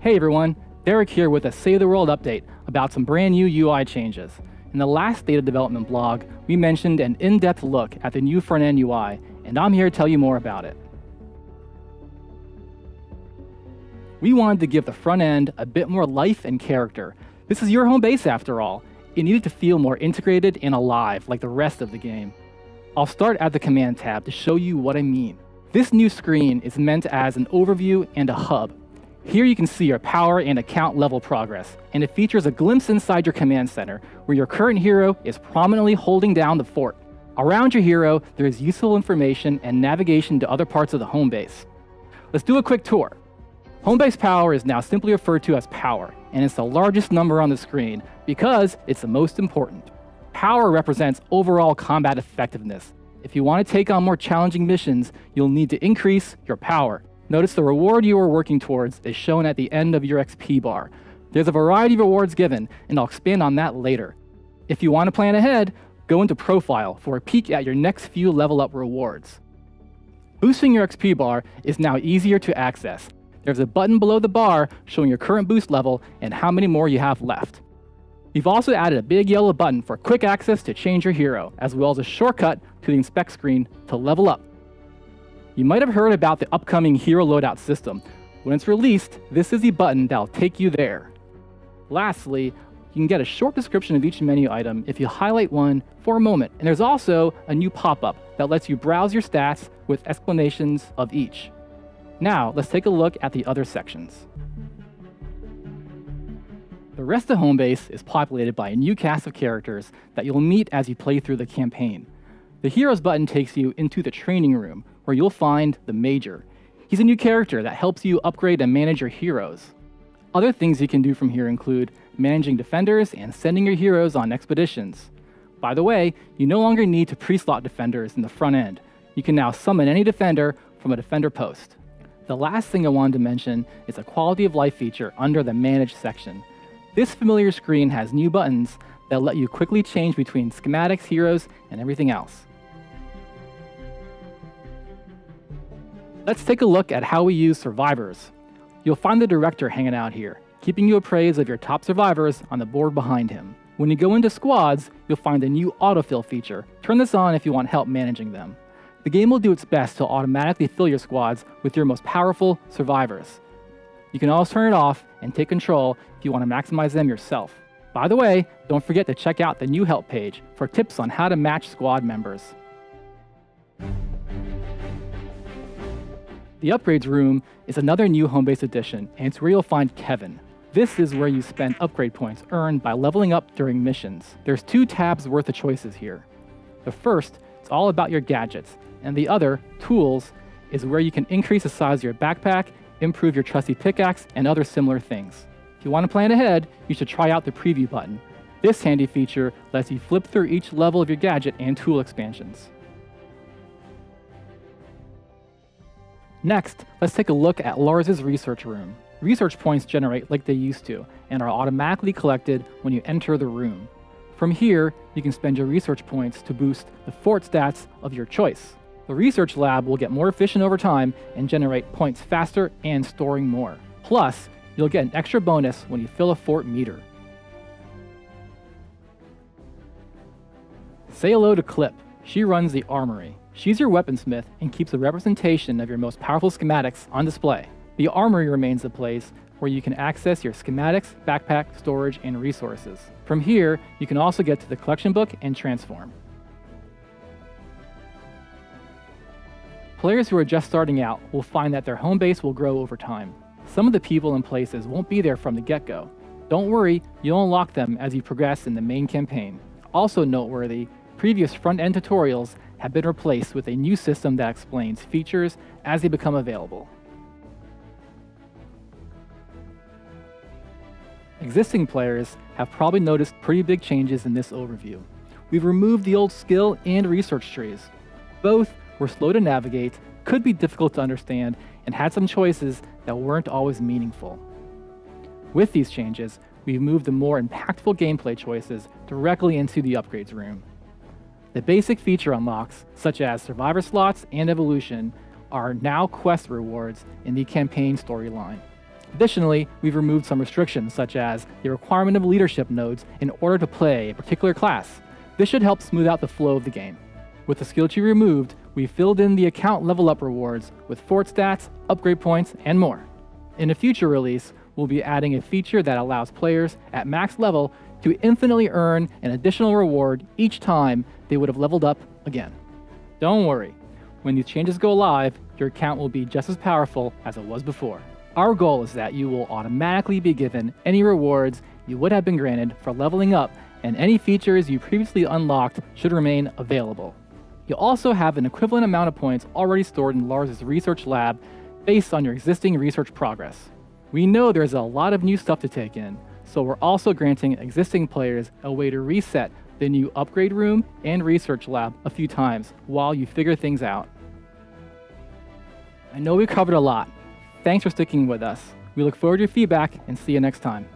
Hey everyone, Derek here with a Save the World update about some brand new UI changes. In the last State of Development blog, we mentioned an in-depth look at the new front-end UI, and I'm here to tell you more about it. We wanted to give the front end a bit more life and character. This is your home base after all. It needed to feel more integrated and alive like the rest of the game. I'll start at the Command tab to show you what I mean. This new screen is meant as an overview and a hub. Here you can see your power and account level progress, and it features a glimpse inside your command center, where your current hero is prominently holding down the fort. Around your hero, there is useful information and navigation to other parts of the home base. Let's do a quick tour. Home base power is now simply referred to as power, and it's the largest number on the screen because it's the most important. Power represents overall combat effectiveness. If you want to take on more challenging missions, you'll need to increase your power. Notice the reward you are working towards is shown at the end of your XP bar. There's a variety of rewards given, and I'll expand on that later. If you want to plan ahead, go into Profile for a peek at your next few level up rewards. Boosting your XP bar is now easier to access. There's a button below the bar showing your current boost level and how many more you have left. We've also added a big yellow button for quick access to change your hero, as well as a shortcut to the inspect screen to level up. You might have heard about the upcoming hero loadout system. When it's released, this is the button that'll take you there. Lastly, you can get a short description of each menu item if you highlight one for a moment, and there's also a new pop-up that lets you browse your stats with explanations of each. Now, let's take a look at the other sections. The rest of home base is populated by a new cast of characters that you'll meet as you play through the campaign. The Heroes button takes you into the training room, where you'll find the Major. He's a new character that helps you upgrade and manage your heroes. Other things you can do from here include managing defenders and sending your heroes on expeditions. By the way, you no longer need to pre-slot defenders in the front end. You can now summon any defender from a defender post. The last thing I wanted to mention is a quality of life feature under the Manage section. This familiar screen has new buttons that let you quickly change between schematics, heroes, and everything else. Let's take a look at how we use survivors. You'll find the director hanging out here, keeping you appraised of your top survivors on the board behind him. When you go into squads, you'll find a new autofill feature. Turn this on if you want help managing them. The game will do its best to automatically fill your squads with your most powerful survivors. You can also turn it off and take control if you want to maximize them yourself. By the way, don't forget to check out the new help page for tips on how to match squad members. The Upgrades room is another new home base addition, and it's where you'll find Kevin. This is where you spend upgrade points earned by leveling up during missions. There's 2 tabs worth of choices here. The first is all about your gadgets, and the other, Tools, is where you can increase the size of your backpack, improve your trusty pickaxe, and other similar things. If you want to plan ahead, you should try out the Preview button. This handy feature lets you flip through each level of your gadget and tool expansions. Next, let's take a look at Lars's research room. Research points generate like they used to, and are automatically collected when you enter the room. From here, you can spend your research points to boost the fort stats of your choice. The research lab will get more efficient over time and generate points faster and storing more. Plus, you'll get an extra bonus when you fill a fort meter. Say hello to Clip. She runs the armory. She's your weaponsmith and keeps a representation of your most powerful schematics on display. The armory remains the place where you can access your schematics, backpack, storage, and resources. From here, you can also get to the collection book and transform. Players who are just starting out will find that their home base will grow over time. Some of the people and places won't be there from the get-go. Don't worry, you'll unlock them as you progress in the main campaign. Also noteworthy, previous front-end tutorials have been replaced with a new system that explains features as they become available. Existing players have probably noticed pretty big changes in this overview. We've removed the old skill and research trees. Both were slow to navigate, could be difficult to understand, and had some choices that weren't always meaningful. With these changes, we've moved the more impactful gameplay choices directly into the upgrades room. The basic feature unlocks, such as survivor slots and evolution, are now quest rewards in the campaign storyline. Additionally, we've removed some restrictions, such as the requirement of leadership nodes in order to play a particular class. This should help smooth out the flow of the game. With the skill tree removed, we filled in the account level up rewards with fort stats, upgrade points, and more. In a future release, we'll be adding a feature that allows players at max level to infinitely earn an additional reward each time they would have leveled up again. Don't worry, when these changes go live, your account will be just as powerful as it was before. Our goal is that you will automatically be given any rewards you would have been granted for leveling up, and any features you previously unlocked should remain available. You'll also have an equivalent amount of points already stored in Lars's research lab based on your existing research progress. We know there's a lot of new stuff to take in, so we're also granting existing players a way to reset the new upgrade room and research lab a few times while you figure things out. I know we covered a lot. Thanks for sticking with us. We look forward to your feedback and see you next time.